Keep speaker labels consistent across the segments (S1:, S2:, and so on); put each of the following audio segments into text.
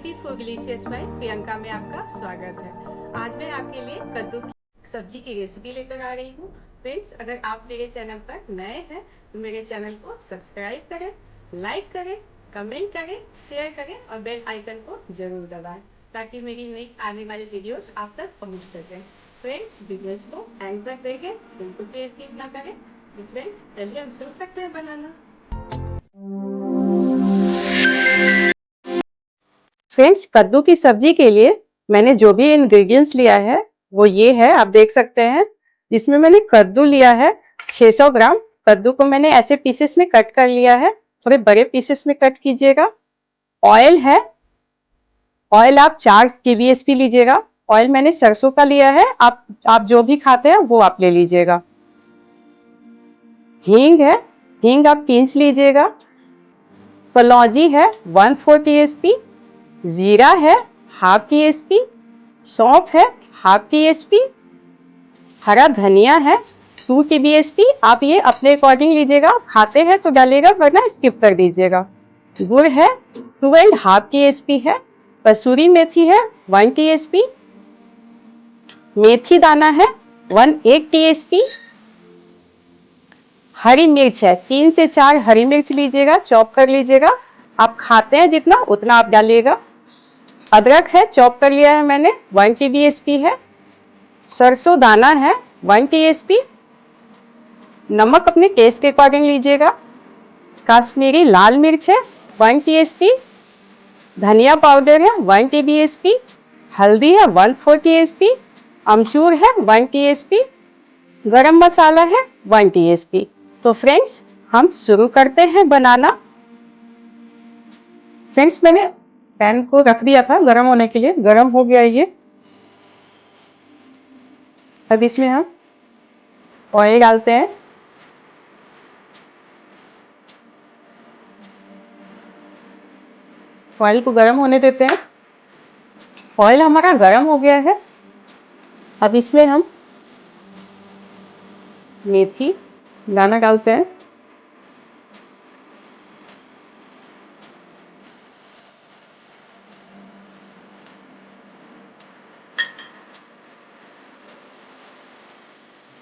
S1: Creative for delicious by Priyanka में आपका स्वागत है। आज मैं आपके लिए कद्दू की सब्जी की रेसिपी लेकर आ रही हूँ। फ्रेंड्स, अगर आप मेरे चैनल पर नए हैं तो मेरे चैनल को सब्सक्राइब करें, लाइक करें, कमेंट करें, शेयर करें और बेल आइकन को जरूर दबाएं ताकि मेरी नई आने वाली वीडियोस आप तक पहुँच सकें। फ्रेंड्स, वीडियोस को एंड तक देखें, बिल्कुल भी स्किप ना करें। तो फ्रेंड्स, चलिए हम शुरू करते हैं बनाना। फ्रेंड्स, कद्दू की सब्जी के लिए मैंने जो भी इंग्रेडिएंट्स लिया है वो ये है, आप देख सकते हैं। जिसमें मैंने कद्दू लिया है 600 ग्राम। कद्दू को मैंने ऐसे पीसेस में कट कर लिया है, थोड़े बड़े पीसेस में कट कीजिएगा। ऑयल है, ऑयल आप 4 kbsp लीजिएगा। ऑयल मैंने सरसों का लिया है, आप जो भी खाते हैं वो आप ले लीजिएगा। हींग है, हींग आप पिंच लीजिएगा। कलौंजी है 1/4 टीएसपी। जीरा है 1/2 टीएसपी। सौंफ है 1/2 टीएसपी। हरा धनिया है 2 टीएसपी। आप ये अपने अकॉर्डिंग लीजिएगा, खाते हैं तो डालिएगा वरना स्किप कर दीजिएगा। गुड़ है 2.5 टीएसपी है। कसूरी मेथी है 1 टीएसपी। मेथी दाना है 1 टीएसपी। हरी मिर्च है 3 से 4 हरी मिर्च लीजिएगा, चॉप कर लीजिएगा। आप खाते हैं जितना उतना आप डालिएगा। अदरक है, चॉप कर लिया है मैंने, 1 टीएसपी है। सरसों दाना है 1 टीएसपी। नमक अपने टेस्ट के अकॉर्डिंग लीजिएगा। काश्मीरी लाल मिर्च है 1 टीएसपी। धनिया पाउडर है 1 टीएसपी। हल्दी है 1/4 टीएसपी। अमचूर है 1 टीएसपी। गरम मसाला है 1 टीएसपी। तो फ्रेंड्स, हम शुरू करते हैं बनाना। फ्रेंड्स, मैंने पैन को रख दिया था गरम होने के लिए, गरम हो गया ये। अब इसमें हम ऑयल डालते हैं। ऑयल को गरम होने देते हैं। ऑयल हमारा गरम हो गया है। अब इसमें हम मेथी दाना डालते हैं।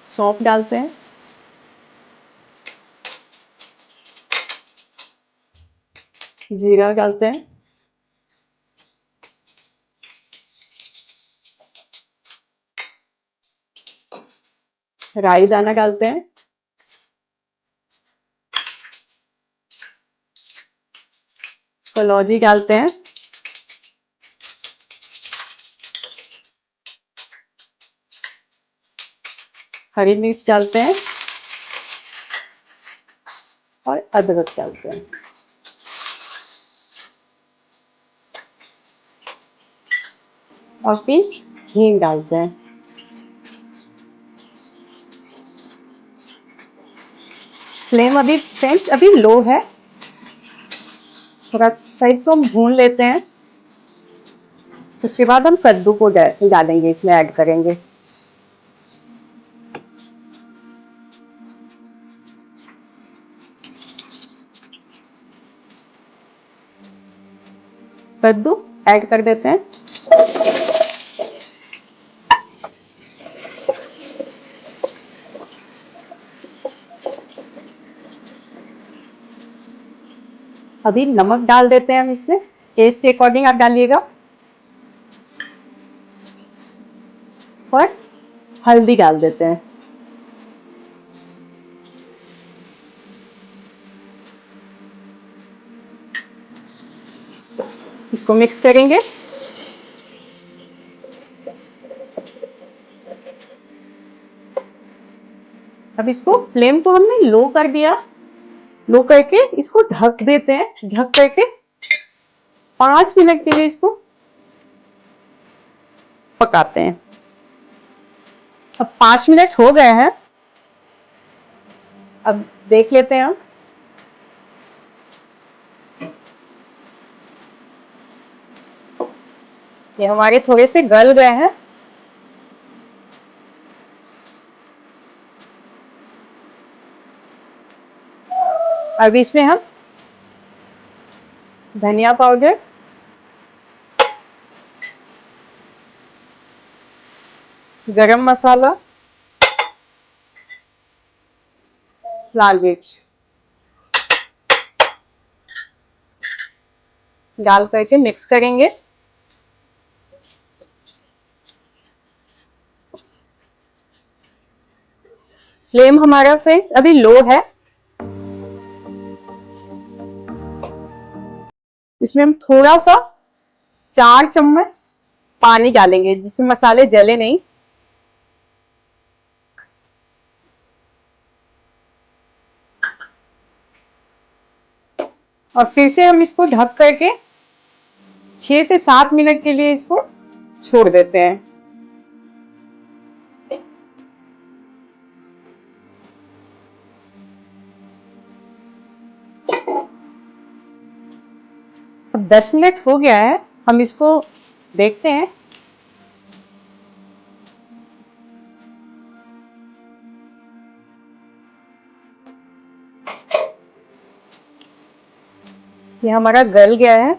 S1: सौंफ डालते हैं। जीरा डालते हैं। राई दाना डालते हैं। कलौंजी डालते हैं। हरी मिर्च डालते हैं और अदरक डालते हैं। और फिर हींग डालते हैं। फ्लेम अभी फ्रेंड्स अभी लो है। थोड़ा साइड को हम भून लेते हैं। उसके बाद हम कद्दू को डालेंगे, इसमें ऐड करेंगे। कद्दू ऐड कर देते हैं। अभी नमक डाल देते हैं हम इसमें, टेस्ट के अकॉर्डिंग आप डालिएगा। और हल्दी डाल देते हैं। इसको मिक्स करेंगे। अब इसको फ्लेम को हमने लो कर दिया। लो करके इसको ढक देते हैं। ढक करके 5 मिनट के लिए इसको पकाते हैं। अब 5 मिनट हो गए हैं। अब देख लेते हैं हम। ये हमारे थोड़े से गल गए हैं। अब इसमें हम धनिया पाउडर, गरम मसाला, लाल मिर्च डाल करके मिक्स करेंगे। फ्लेम हमारा फ्रेंड्स अभी लो है। इसमें हम थोड़ा सा 4 चम्मच पानी डालेंगे जिससे मसाले जले नहीं। और फिर से हम इसको ढक करके 6 से 7 मिनट के लिए इसको छोड़ देते हैं। अब 10 मिनट हो गया है, हम इसको देखते हैं। ये हमारा गल गया है।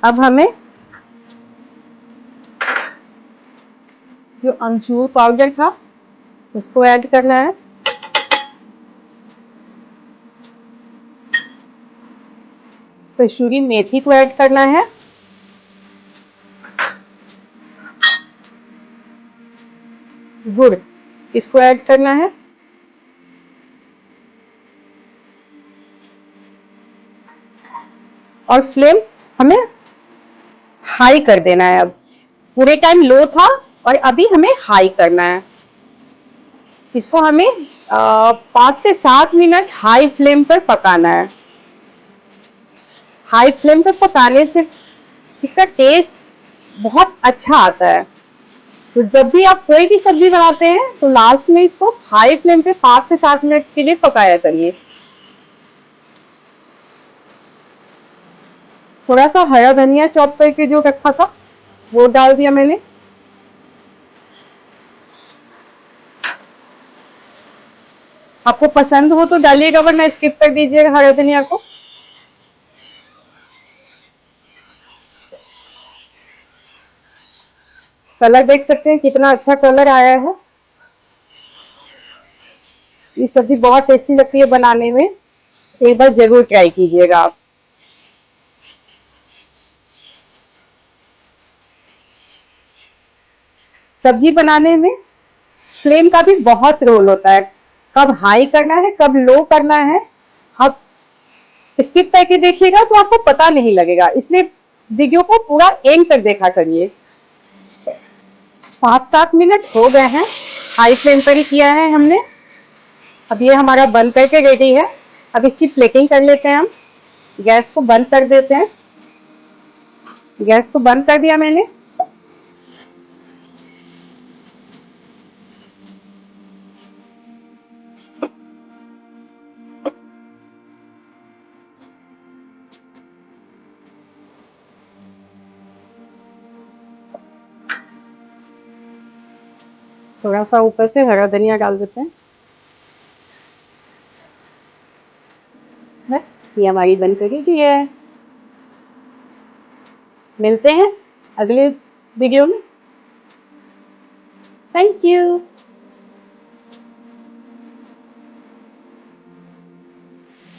S1: अब हमें जो अमचूर पाउडर था उसको ऐड करना है। कसूरी मेथी को ऐड करना है। गुड़ इसको ऐड करना है। और फ्लेम हमें हाई कर देना है। अब पूरे टाइम लो था और अभी हमें हाई करना है। इसको हमें 5 से 7 मिनट हाई फ्लेम पर पकाना है। हाई फ्लेम पर पकाने से इसका टेस्ट बहुत अच्छा आता है। तो जब भी आप कोई भी सब्जी बनाते हैं तो लास्ट में इसको हाई फ्लेम पे 5 से 7 मिनट के लिए पकाया करिए। थोड़ा सा हरा धनिया चॉप करके जो रखा था वो डाल दिया मैंने। आपको पसंद हो तो डालिएगा वरना स्किप कर दीजिएगा हरा धनिया को। कलर देख सकते हैं कितना अच्छा कलर आया है। ये सब्जी बहुत टेस्टी लगती है बनाने में, एक बार जरूर ट्राई कीजिएगा आप। सब्जी बनाने में फ्लेम का भी बहुत रोल होता है। कब हाई करना है कब लो करना है, आप स्किप करके देखिएगा तो आपको पता नहीं लगेगा, इसलिए वीडियो को पूरा एंड तक देखा करिए। 5-7 मिनट हो गए हैं, हाई फ्लेम पर ही किया है हमने। अब ये हमारा बंद करके रेडी है। अब इसकी प्लेटिंग कर लेते हैं हम। गैस को बंद कर देते हैं। गैस को बंद कर दिया मैंने। थोड़ा सा ऊपर से हरा धनिया डाल देते हैं। बस ये हमारी बनकर रेडी है। मिलते हैं अगले वीडियो में। Thank you.